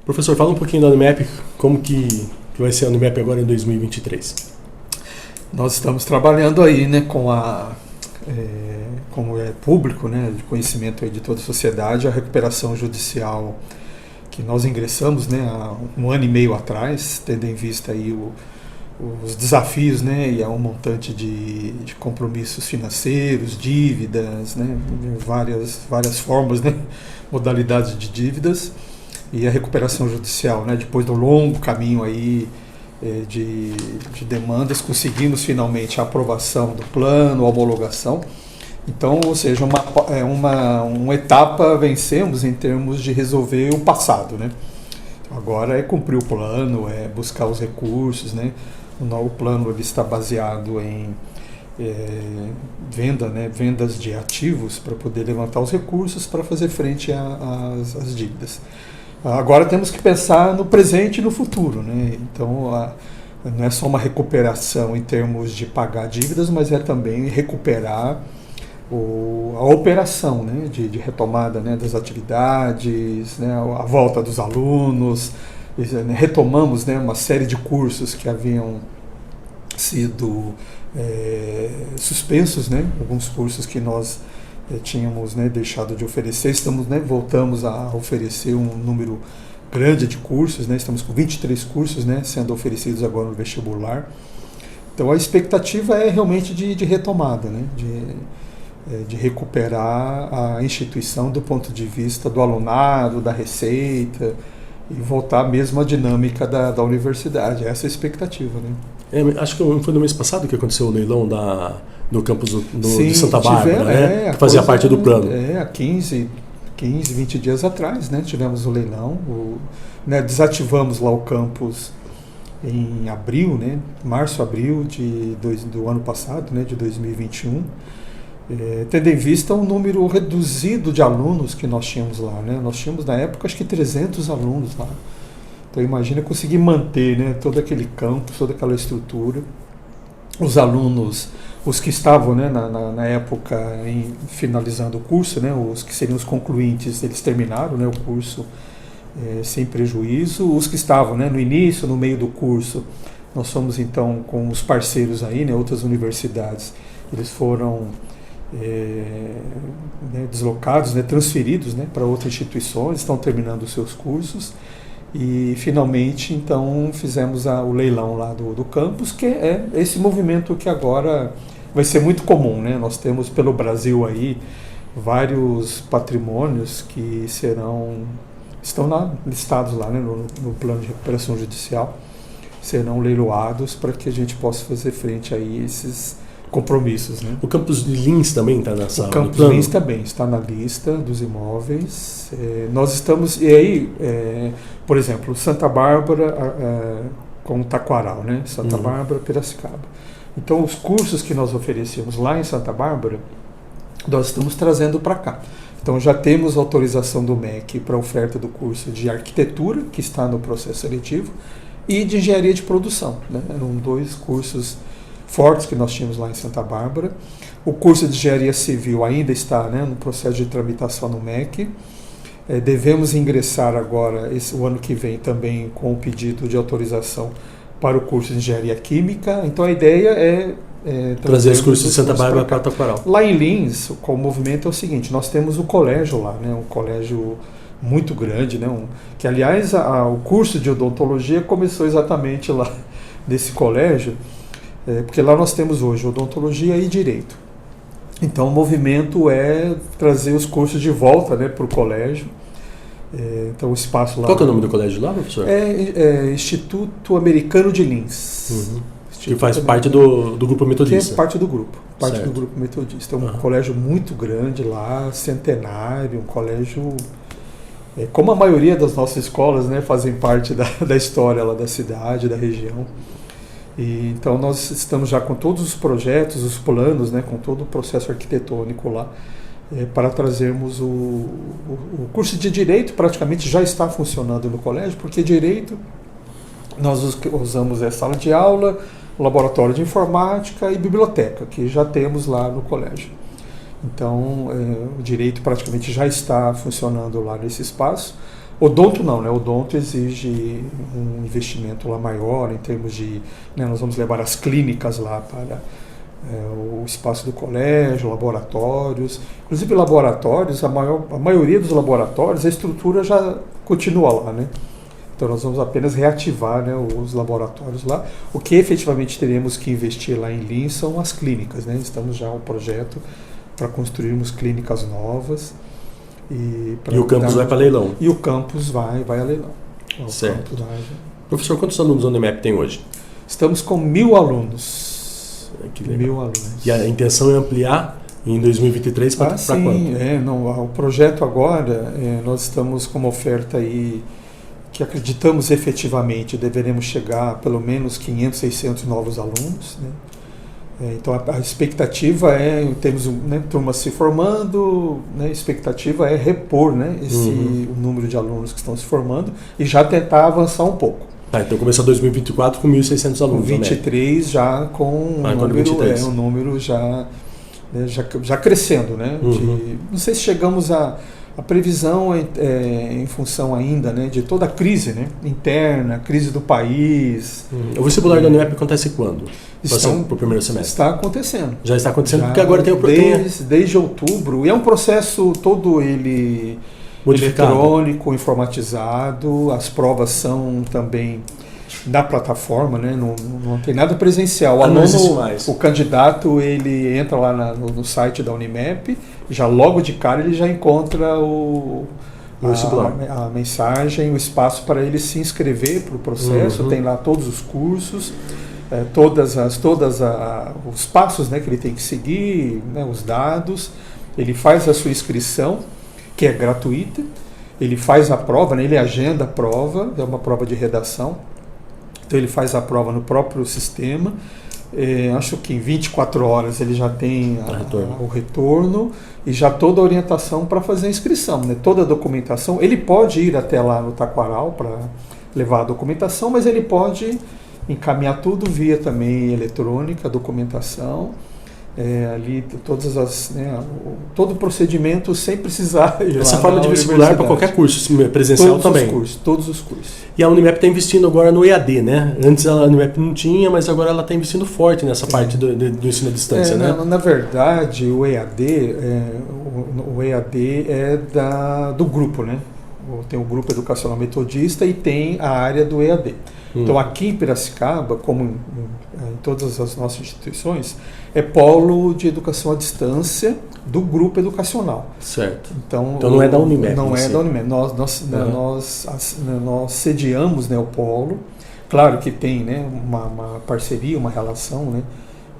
Professor, fala um pouquinho da Unimap, como que vai ser a Unimap agora em 2023? Nós estamos trabalhando aí, né, como é público, né, de conhecimento aí de toda a sociedade, a recuperação judicial que nós ingressamos, né, há um ano e meio atrás, tendo em vista aí os desafios, né, e há um montante de compromissos financeiros, dívidas, né, várias formas, né, modalidades de dívidas, e a recuperação judicial, né, depois do longo caminho aí de demandas, conseguimos finalmente a aprovação do plano, a homologação. Então, ou seja, uma etapa vencemos em termos de resolver o passado, né? Agora é cumprir o plano, é buscar os recursos, né? O novo plano ele está baseado em vendas de ativos para poder levantar os recursos para fazer frente às dívidas. Agora temos que pensar no presente e no futuro, né? Então, não é só uma recuperação em termos de pagar dívidas, mas é também recuperar a operação, né? de retomada, né? Das atividades, né? A volta dos alunos. Retomamos, né? Uma série de cursos que haviam sido suspensos, né? Alguns cursos que nós tínhamos, né, deixado de oferecer, voltamos a oferecer um número grande de cursos, né, estamos com 23 cursos, né, sendo oferecidos agora no vestibular. Então a expectativa é realmente de retomada, né, de recuperar a instituição do ponto de vista do alunado, da receita, e voltar mesmo à dinâmica da universidade. Essa é a expectativa, né? Acho que foi no mês passado que aconteceu o leilão no campus Sim, de Santa Bárbara, né? Que fazia parte do plano. Há 15, 20 dias atrás, né? Tivemos o leilão, né? Desativamos lá o campus em abril, né? Março, abril do ano passado, né? De 2021. Tendo em vista um número reduzido de alunos que nós tínhamos lá, né? Nós tínhamos na época acho que 300 alunos lá. Então imagina conseguir manter, né, todo aquele campus, toda aquela estrutura. Os alunos, os que estavam, né, na época finalizando o curso, né, os que seriam os concluintes, eles terminaram, né, o curso sem prejuízo. Os que estavam, né, no início, no meio do curso, nós fomos então com os parceiros aí, né, outras universidades, eles foram deslocados, né, transferidos, né, para outras instituições, estão terminando os seus cursos. E finalmente então fizemos o leilão lá do campus, que é esse movimento que agora vai ser muito comum, né? Nós temos pelo Brasil aí vários patrimônios que estão listados lá, né, no plano de recuperação judicial, serão leiloados para que a gente possa fazer frente a esses compromissos, né? O campus de Lins também está nessa O campus de Lins também está na lista dos imóveis. Nós estamos, e aí, por exemplo, Santa Bárbara com Taquaral, né? Santa Bárbara, Piracicaba. Então, os cursos que nós oferecemos lá em Santa Bárbara, nós estamos trazendo para cá. Então, já temos autorização do MEC para a oferta do curso de arquitetura, que está no processo seletivo, e de engenharia de produção, né? Eram 2 cursos fortes que nós tínhamos lá em Santa Bárbara. O curso de engenharia civil ainda está, né, no processo de tramitação no MEC. Devemos ingressar agora, o ano que vem, também com o pedido de autorização para o curso de engenharia química. Então a ideia é trazer os cursos de Santa Bárbara para Taquaral. Lá em Lins, o movimento é o seguinte: nós temos o colégio lá, né, um colégio muito grande, né, que aliás o curso de odontologia começou exatamente lá nesse colégio. Porque lá nós temos hoje odontologia e direito. Então o movimento é trazer os cursos de volta, né, para o colégio. Então o espaço lá... Qual que é o nome do colégio lá, professor? Instituto Americano de Lins. Que faz parte do grupo metodista. Que é parte do grupo. Do grupo metodista. É um colégio muito grande lá, centenário, um colégio... como a maioria das nossas escolas, né, fazem parte da história lá da cidade, da região. E, então nós estamos já com todos os projetos, os planos, né, com todo o processo arquitetônico lá, para trazermos o curso de Direito. Praticamente já está funcionando no colégio, porque Direito nós usamos sala de aula, laboratório de informática e biblioteca, que já temos lá no colégio. Então o Direito praticamente já está funcionando lá nesse espaço. Odonto não, né? Odonto exige um investimento lá maior em termos de, né, nós vamos levar as clínicas lá para o espaço do colégio, laboratórios. Inclusive laboratórios, a maioria dos laboratórios, a estrutura já continua lá, né? Então nós vamos apenas reativar, né, os laboratórios lá. O que efetivamente teremos que investir lá em Lins são as clínicas, né? Estamos já um projeto para construirmos clínicas novas. E o campus vai para leilão? E o campus vai a leilão. Certo. Professor, quantos alunos a Unimap tem hoje? Estamos com 1.000 alunos. Que legal. 1.000 alunos. E a intenção é ampliar em 2023 para quanto? O projeto agora, nós estamos com uma oferta aí que acreditamos efetivamente deveremos chegar a pelo menos 500, 600 novos alunos, né? Então a expectativa temos, né, turmas se formando, né, a expectativa é repor, né, o número de alunos que estão se formando e já tentar avançar um pouco. Então começar 2024 com 1.600 alunos. 23 já com um número já crescendo, né? Não sei se chegamos a previsão em função ainda, né, de toda a crise, né, interna, crise do país. O vestibular da Unimap acontece quando? Para o primeiro semestre? Está acontecendo. Já está acontecendo, porque agora tem o desde outubro. E é um processo todo ele eletrônico, informatizado. As provas são também da plataforma, né? Não tem nada presencial. O candidato ele entra lá no site da Unimap, já logo de cara ele já encontra a mensagem, o espaço para ele se inscrever para o processo. Tem lá todos os cursos, os passos, né, que ele tem que seguir, né, os dados. Ele faz a sua inscrição, que é gratuita. Ele faz a prova, né, ele agenda a prova, é uma prova de redação. Então ele faz a prova no próprio sistema. Acho que em 24 horas ele já tem o retorno e já toda a orientação para fazer a inscrição, né? Toda a documentação. Ele pode ir até lá no Taquaral para levar a documentação, mas ele pode encaminhar tudo via também eletrônica, a documentação. Ali todo o procedimento sem precisar ir essa lá forma de vestibular para qualquer curso presencial também. Todos os cursos. E a Unimap está investindo agora no EAD, né? Antes a Unimap não tinha, mas agora ela está investindo forte nessa parte do ensino à distância, né? Na verdade, o EAD é do grupo, né? Tem o grupo educacional metodista e tem a área do EAD. Então aqui em Piracicaba, como em todas as nossas instituições, é polo de educação à distância do grupo educacional. Certo. Então não é da Unimap. Não é da Unimap. Nós sediamos, né, o polo. Claro que tem, né, uma parceria, uma relação, né,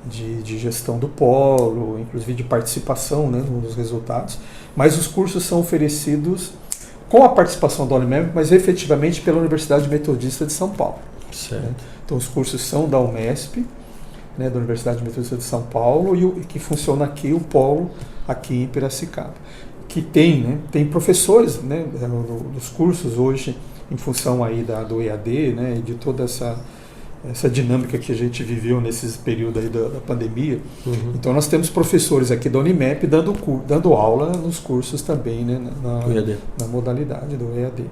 de gestão do polo, inclusive de participação, né, nos resultados. Mas os cursos são oferecidos com a participação da Unimap, mas efetivamente pela Universidade Metodista de São Paulo. Certo. Né? Então os cursos são da Unesp, né, da Universidade Metodista de São Paulo, e que funciona aqui o polo, aqui em Piracicaba. Que tem professores, né, dos cursos hoje, em função aí do EAD, né, e de toda essa dinâmica que a gente viveu nesse período aí da pandemia. Então nós temos professores aqui da Unimap dando aula nos cursos também, né, na modalidade do EAD.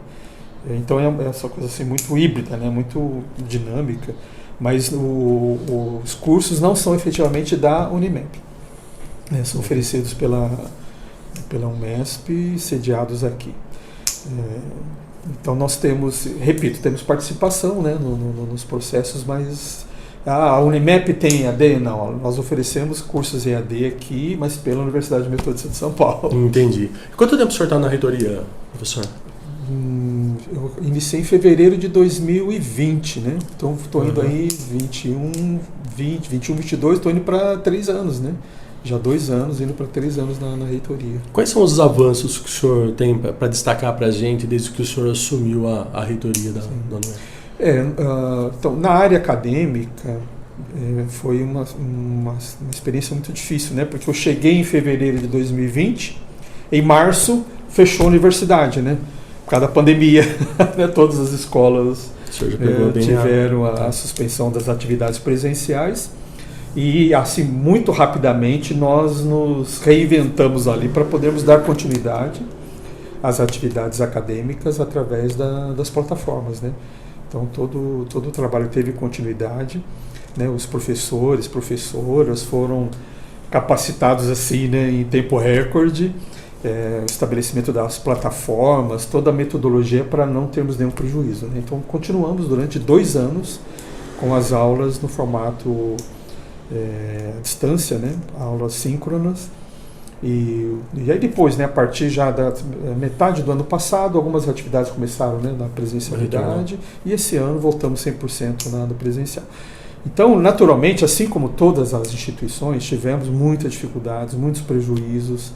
Então é essa coisa assim muito híbrida, né, muito dinâmica, mas os cursos não são efetivamente da Unimap, né, são oferecidos pela Unesp, sediados aqui. Então nós temos participação, né, nos processos, mas a Unimap tem EAD? Não, nós oferecemos cursos EAD aqui, mas pela Universidade Metodista de São Paulo. Entendi. Quanto tempo o senhor está na reitoria, professor? Eu iniciei em fevereiro de 2020, né? Então estou indo aí 21, 22, estou indo para 3 anos, né? Já 2 anos, indo para 3 anos na reitoria. Quais são os avanços que o senhor tem para destacar para a gente desde que o senhor assumiu a reitoria da Unimap? Então, na área acadêmica, foi uma experiência muito difícil, né? Porque eu cheguei em fevereiro de 2020, em março fechou a universidade, né? Por causa da pandemia, né? Todas as escolas tiveram a suspensão das atividades presenciais. E assim, muito rapidamente, nós nos reinventamos ali para podermos dar continuidade as atividades acadêmicas através das plataformas, né? Então todo o trabalho teve continuidade, né? Os professores, professoras foram capacitados assim, né, em tempo recorde, estabelecimento das plataformas, toda a metodologia para não termos nenhum prejuízo, né? Então continuamos durante 2 anos com as aulas no formato à distância, né? Aulas síncronas. E aí depois, né, a partir já da metade do ano passado, algumas atividades começaram, né, na presencialidade, e esse ano voltamos 100% na presencial. Então, naturalmente, assim como todas as instituições, tivemos muitas dificuldades, muitos prejuízos,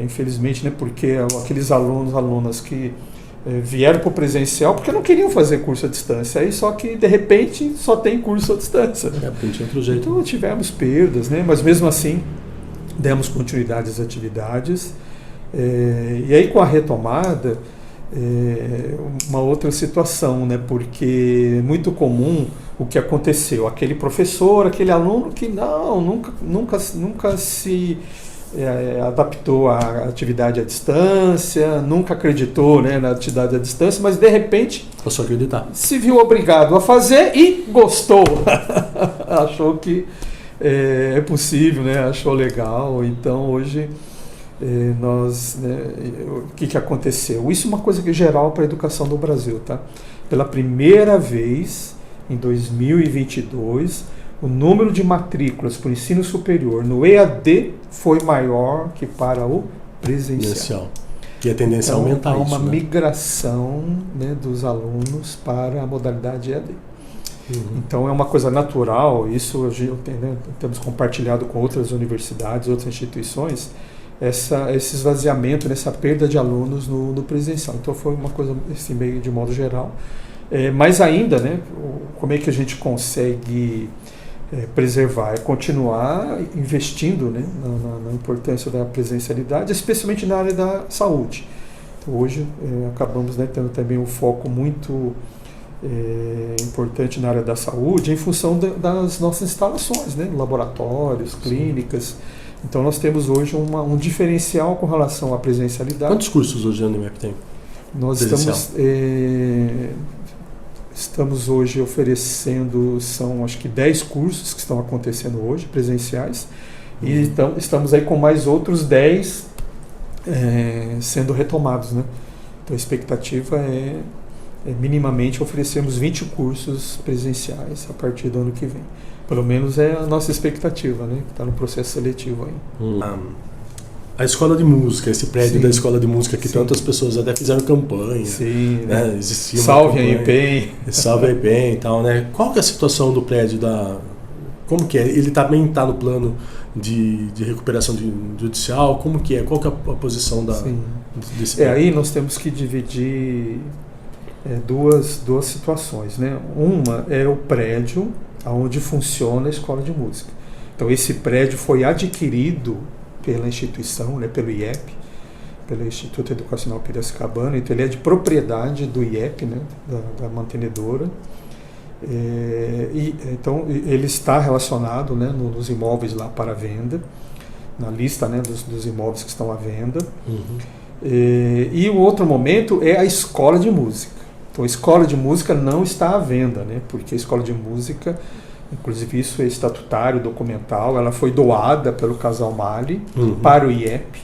infelizmente, né, porque aqueles alunas que vieram para o presencial porque não queriam fazer curso à distância, aí só que de repente só tem curso à distância. Outro jeito. Então tivemos perdas, né, mas mesmo assim demos continuidade às atividades, e aí com a retomada, uma outra situação, né, porque é muito comum o que aconteceu, aquele professor, aquele aluno que nunca se adaptou à atividade à distância, nunca acreditou, né, na atividade à distância, mas de repente passou a acreditar, se viu obrigado a fazer e gostou, achou que é possível, né, achou legal. Então hoje nós, né, o que aconteceu? Isso é uma coisa que é geral para a educação do Brasil, tá? Pela primeira vez em 2022, o número de matrículas para o ensino superior no EAD foi maior que para o presencial. E a tendência então, é aumentar isso. Há uma migração, né, dos alunos para a modalidade EAD. Então é uma coisa natural, isso né, temos compartilhado com outras universidades, outras instituições, esse esvaziamento, essa perda de alunos no presencial. Então foi uma coisa assim, meio de modo geral. Mas ainda, né, como é que a gente consegue preservar? É continuar investindo, né, na importância da presencialidade, especialmente na área da saúde. Então, hoje acabamos, né, tendo também um foco muito importante na área da saúde em função das nossas instalações, né, laboratórios, clínicas. Então nós temos hoje um diferencial com relação à presencialidade. Quantos cursos hoje a Unimap tem? Nós estamos hoje oferecendo, são acho que 10 cursos que estão acontecendo hoje, presenciais, e estamos aí com mais outros 10 sendo retomados, né? Então a expectativa é minimamente oferecermos 20 cursos presenciais a partir do ano que vem. Pelo menos é a nossa expectativa, né? Está no processo seletivo aí. A escola de música, esse prédio Sim. da escola de música que Sim. tantas pessoas até fizeram campanha. Sim, né? Existia Salve a IPEM. Salve a IPEM e tal, né? Qual que é a situação do prédio Como que é? Ele também está no plano de recuperação judicial? Como que é? Qual que é a posição desse prédio? Aí nós temos que dividir duas situações, né? Uma é o prédio onde funciona a escola de música. Então esse prédio foi adquirido pela instituição, né, pelo IEP, pelo Instituto Educacional Piracicabano. Então ele é de propriedade do IEP, né, da mantenedora. Então ele está relacionado, né, nos imóveis lá para venda, na lista, né, dos imóveis que estão à venda. E o outro momento é a escola de música. Então a escola de música não está à venda, né, porque a escola de música, inclusive isso é estatutário, documental, ela foi doada pelo casal Mali para o IEP.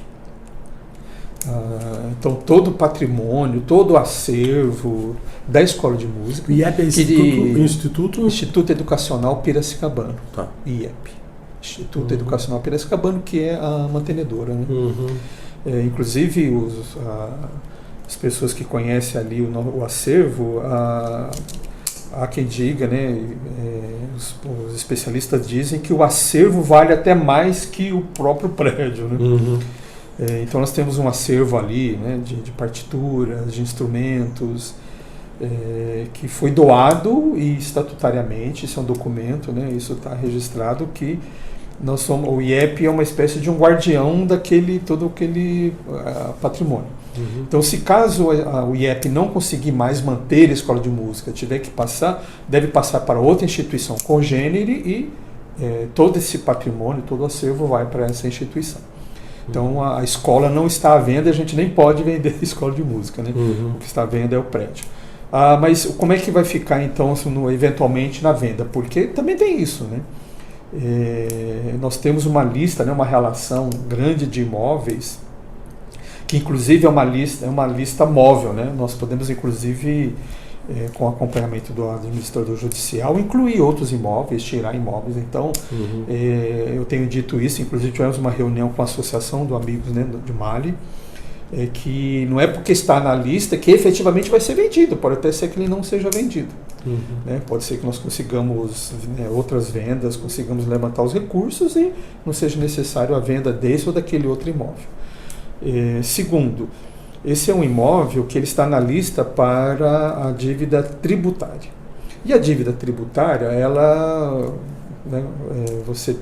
Então todo o patrimônio, todo o acervo da escola de música. O IEP é Instituto Educacional Piracicabano. Tá. IEP. Instituto Educacional Piracicabano, que é a mantenedora, né? Inclusive as pessoas que conhecem ali o acervo, há quem diga, né, os especialistas dizem que o acervo vale até mais que o próprio prédio, né? Então nós temos um acervo ali, né, de partituras, de instrumentos, que foi doado e estatutariamente, isso é um documento, né, isso está registrado que o IEP é uma espécie de um guardião todo aquele patrimônio. Então, se caso o IEP não conseguir mais manter a escola de música, tiver que deve passar para outra instituição congênere e todo esse patrimônio, todo o acervo vai para essa instituição. Então a escola não está à venda, a gente nem pode vender a escola de música, né? O que está à venda é o prédio. Mas como é que vai ficar então eventualmente na venda? Porque também tem isso, né? Nós temos uma lista, né, uma relação grande de imóveis, que inclusive é uma lista móvel, né? Nós podemos inclusive, com acompanhamento do administrador judicial, incluir outros imóveis, tirar imóveis. Então, eu tenho dito isso, inclusive tivemos uma reunião com a Associação de Amigos, né, de Mali, que não é porque está na lista que efetivamente vai ser vendido, pode até ser que ele não seja vendido. Né? Pode ser que nós consigamos, né, outras vendas, consigamos levantar os recursos e não seja necessário a venda desse ou daquele outro imóvel. Segundo, esse é um imóvel que ele está na lista para a dívida tributária. E a dívida tributária, ela, né, você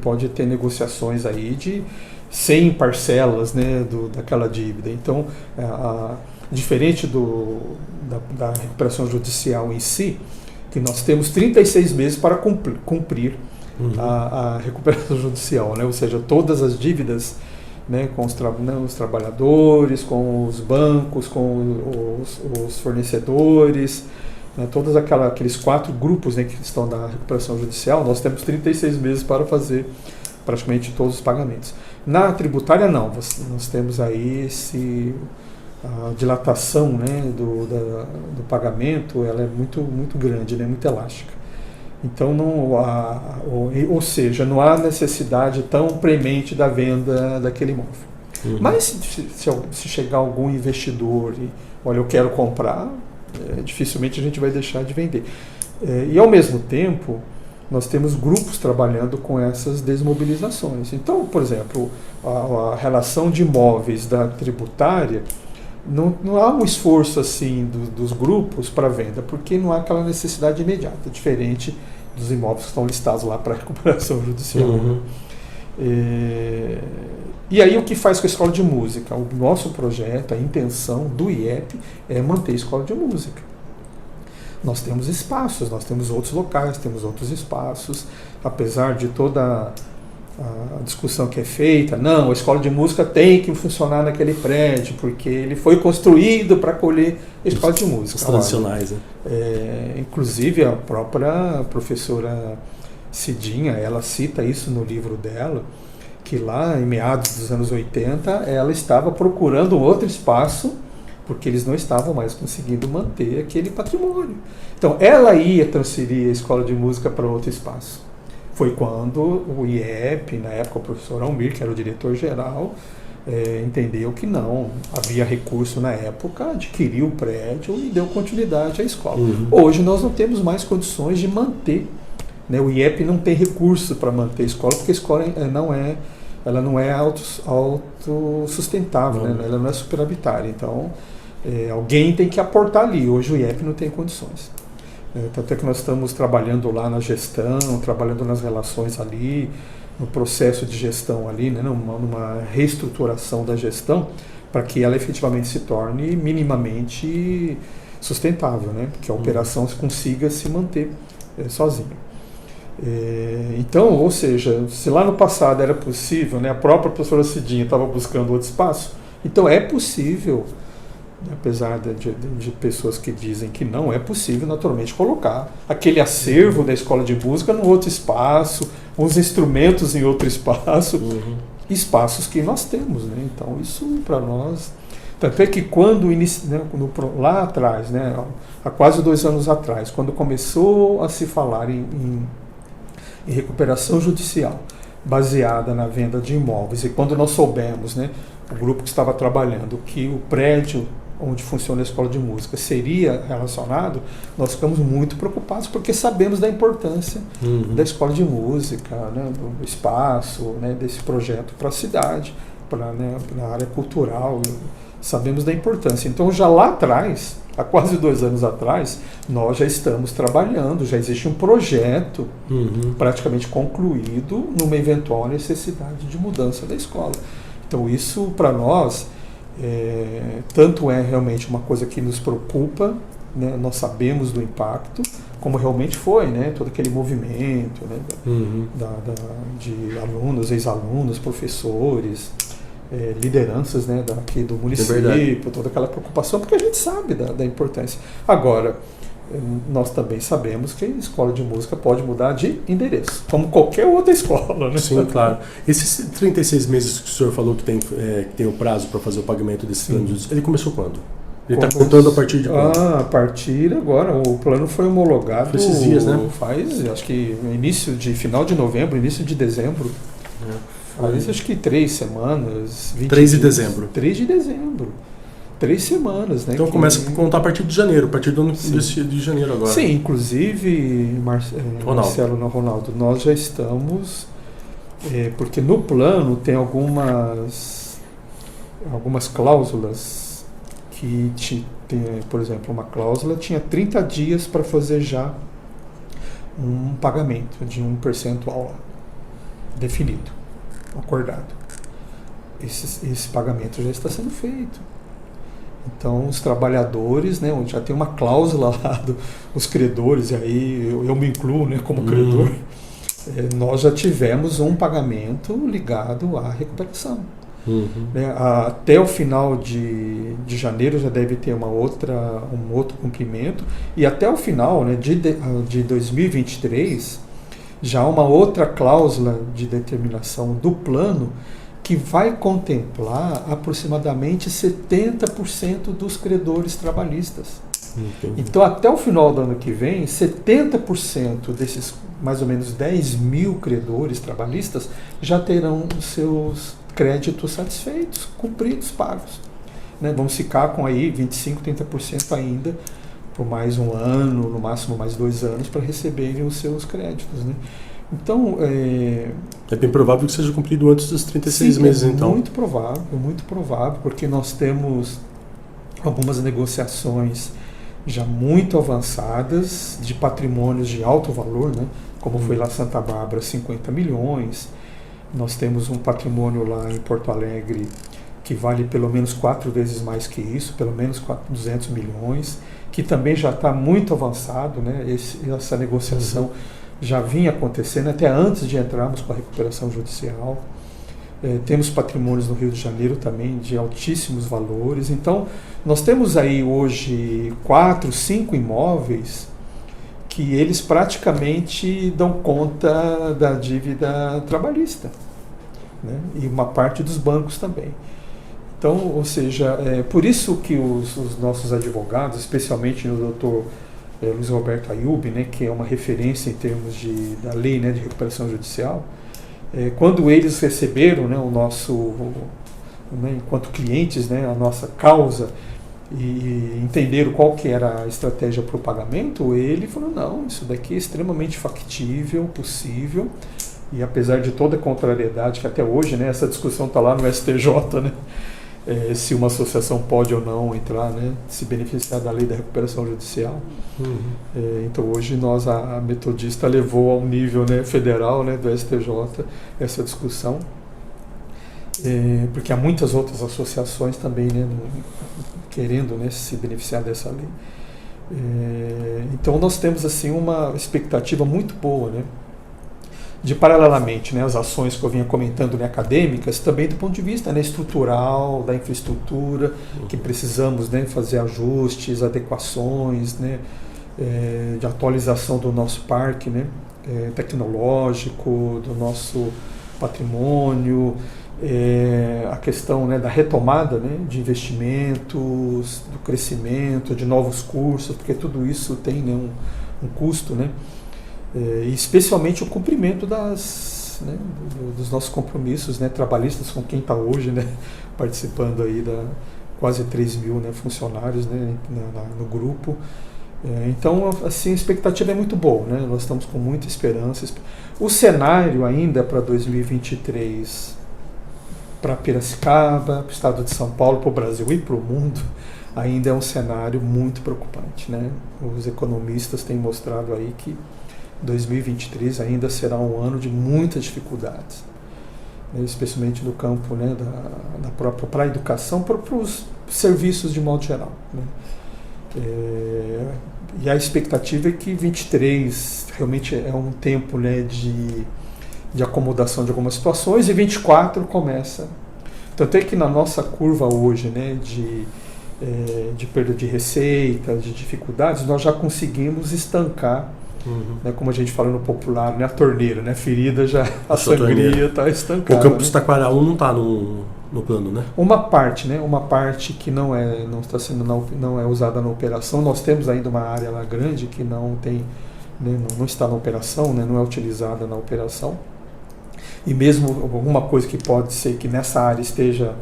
pode ter negociações aí de 100 parcelas, né, daquela dívida. Então, diferente da recuperação judicial em si, que nós temos 36 meses para cumprir a recuperação judicial, né? Ou seja, todas as dívidas, né, com os trabalhadores, com os bancos, com os fornecedores, né, todos aqueles 4 grupos, né, que estão na recuperação judicial, nós temos 36 meses para fazer praticamente todos os pagamentos. Na tributária não, nós temos aí a dilatação, né, do pagamento, ela é muito, muito grande, né, muito elástica. Então, ou seja, não há necessidade tão premente da venda daquele imóvel. Mas se chegar algum investidor e, olha, eu quero comprar, dificilmente a gente vai deixar de vender. E ao mesmo tempo, nós temos grupos trabalhando com essas desmobilizações. Então, por exemplo, a relação de imóveis da tributária, não há um esforço assim dos grupos para venda, porque não há aquela necessidade imediata, diferente dos imóveis que estão listados lá para recuperação judicial. E aí o que faz com a escola de música? O nosso projeto, a intenção do IEP é manter a escola de música. Nós temos espaços, nós temos outros locais, temos outros espaços, apesar de toda a discussão que é feita, não, a escola de música tem que funcionar naquele prédio, porque ele foi construído para acolher a escola de música. Os tradicionais, né? Inclusive a própria professora Cidinha, ela cita isso no livro dela, que lá em meados dos anos 80, ela estava procurando outro espaço, porque eles não estavam mais conseguindo manter aquele patrimônio. Então, ela ia transferir a escola de música para outro espaço. Foi quando o IEP, na época o professor Almir, que era o diretor-geral, entendeu que não havia recurso na época, adquiriu o prédio e deu continuidade à escola. Hoje nós não temos mais condições de manter, né? O IEP não tem recurso para manter a escola, porque a escola ela não é autossustentável, né? Ela não é superavitária. Então, alguém tem que aportar ali. Hoje o IEP não tem condições. Tanto é que nós estamos trabalhando lá na gestão, trabalhando nas relações ali, no processo de gestão ali, né, numa reestruturação da gestão, para que ela efetivamente se torne minimamente sustentável, né, que a operação consiga se manter sozinha. Então, ou seja, se lá no passado era possível, né, a própria professora Cidinha estava buscando outro espaço, então é possível, apesar de pessoas que dizem que não, é possível naturalmente colocar aquele acervo da escola de música num outro espaço, os instrumentos em outro espaço, espaços que nós temos, né? Então isso para nós, tanto é que quando lá atrás, né, há quase 2 anos atrás, quando começou a se falar em recuperação judicial baseada na venda de imóveis, e quando nós soubemos, né, o grupo que estava trabalhando, que o prédio onde funciona a escola de música seria relacionado, nós ficamos muito preocupados, porque sabemos da importância da escola de música, né, do espaço, né, desse projeto para a cidade, para a área cultural, sabemos da importância. Então, já lá atrás, há quase 2 anos atrás, nós já estamos trabalhando, já existe um projeto praticamente concluído numa eventual necessidade de mudança da escola. Então, isso para nós, tanto é realmente uma coisa que nos preocupa, né, nós sabemos do impacto, como realmente foi, né, todo aquele movimento, né, de alunos, ex-alunos, professores, lideranças, né, daqui do município, toda aquela preocupação, porque a gente sabe da importância. Agora, nós também sabemos que a escola de música pode mudar de endereço, como qualquer outra escola, né? Sim, claro. Esses 36 meses que o senhor falou que tem o prazo para fazer o pagamento desse plano, ele começou quando? Ele está contando a partir de quando? A partir agora. O plano foi homologado esses dias, né? Faz, acho que final de novembro, início de dezembro. Faz acho que 3 semanas. 3 de dezembro. 3 de dezembro. 3 semanas, né? Então começa a contar a partir de janeiro, a partir do ano de janeiro agora. Sim, inclusive, Marcelo, Ronaldo, nós já estamos, porque no plano tem algumas cláusulas que tem, por exemplo, uma cláusula tinha 30 dias para fazer já um pagamento de 1% definido, acordado. Esse pagamento já está sendo feito. Então, os trabalhadores, né, já tem uma cláusula lá dos credores, e aí eu me incluo, né, como credor, nós já tivemos um pagamento ligado à recuperação. Até o final de janeiro já deve ter um outro cumprimento, e até o final, né, de 2023, já uma outra cláusula de determinação do plano que vai contemplar aproximadamente 70% dos credores trabalhistas. Entendi. Então, até o final do ano que vem, 70% desses mais ou menos 10 mil credores trabalhistas já terão os seus créditos satisfeitos, cumpridos, pagos. Né? Vamos ficar com aí 25%, 30% ainda por mais um ano, no máximo mais 2 anos, para receberem os seus créditos. Né? Então, é bem provável que seja cumprido antes dos 36 meses, então. Muito provável, porque nós temos algumas negociações já muito avançadas de patrimônios de alto valor, né? Como foi lá Santa Bárbara, 50 milhões. Nós temos um patrimônio lá em Porto Alegre que vale pelo menos 4 vezes mais que isso, pelo menos 200 milhões, que também já está muito avançado, né? Essa negociação já vinha acontecendo até antes de entrarmos com a recuperação judicial. Temos patrimônios no Rio de Janeiro também de altíssimos valores. Então, nós temos aí hoje 4, 5 imóveis que eles praticamente dão conta da dívida trabalhista, né? E uma parte dos bancos também. Então, ou seja, por isso que os nossos advogados, especialmente o doutor Luiz Roberto Ayub, né, que é uma referência em termos da lei, né, de recuperação judicial, quando eles receberam, né, o nosso, né, enquanto clientes, né, a nossa causa, e entenderam qual que era a estratégia para o pagamento, ele falou, não, isso daqui é extremamente factível, possível, e apesar de toda a contrariedade, que até hoje, né, essa discussão está lá no STJ, né, se uma associação pode ou não entrar, né, se beneficiar da lei da recuperação judicial. Então hoje a Metodista levou ao nível, né, federal, né, do STJ essa discussão, porque há muitas outras associações também, né, querendo, né, se beneficiar dessa lei. Então nós temos assim uma expectativa muito boa, né, de paralelamente, né, as ações que eu vinha comentando, né, acadêmicas, também do ponto de vista, né, estrutural, da infraestrutura, que precisamos, né, fazer ajustes, adequações, né, de atualização do nosso parque, né, tecnológico, do nosso patrimônio, a questão, né, da retomada, né, de investimentos, do crescimento, de novos cursos, porque tudo isso tem, né, um custo, né, e especialmente o cumprimento dos nossos compromissos, né, trabalhistas com quem está hoje, né, participando aí da quase 3 mil, né, funcionários, né, no grupo. Então, assim, a expectativa é muito boa, né? Nós estamos com muita esperança. O cenário ainda para 2023, para Piracicaba, para o estado de São Paulo, para o Brasil e para o mundo, ainda é um cenário muito preocupante, né? Os economistas têm mostrado aí que 2023 ainda será um ano de muitas dificuldades, né? Especialmente no campo, né, da própria para a educação, para os serviços de modo geral, né? E a expectativa é que 23 realmente é um tempo, né, de acomodação de algumas situações, e 24 começa. Tanto é que na nossa curva hoje, né, de perda de receita, de dificuldades, nós já conseguimos estancar, né, como a gente fala no popular, né, a torneira, né, ferida já, a sangria está estancada. O campus Taquaral não está no plano, né? Uma parte que não é usada na operação. Nós temos ainda uma área lá grande que não tem, né, não está na operação, né, não é utilizada na operação. E mesmo alguma coisa que pode ser que nessa área esteja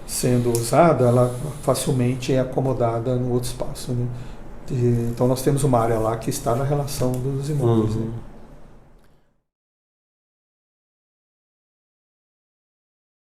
sendo usada, ela facilmente é acomodada no outro espaço, né? Então nós temos uma área lá que está na relação dos imóveis. Né?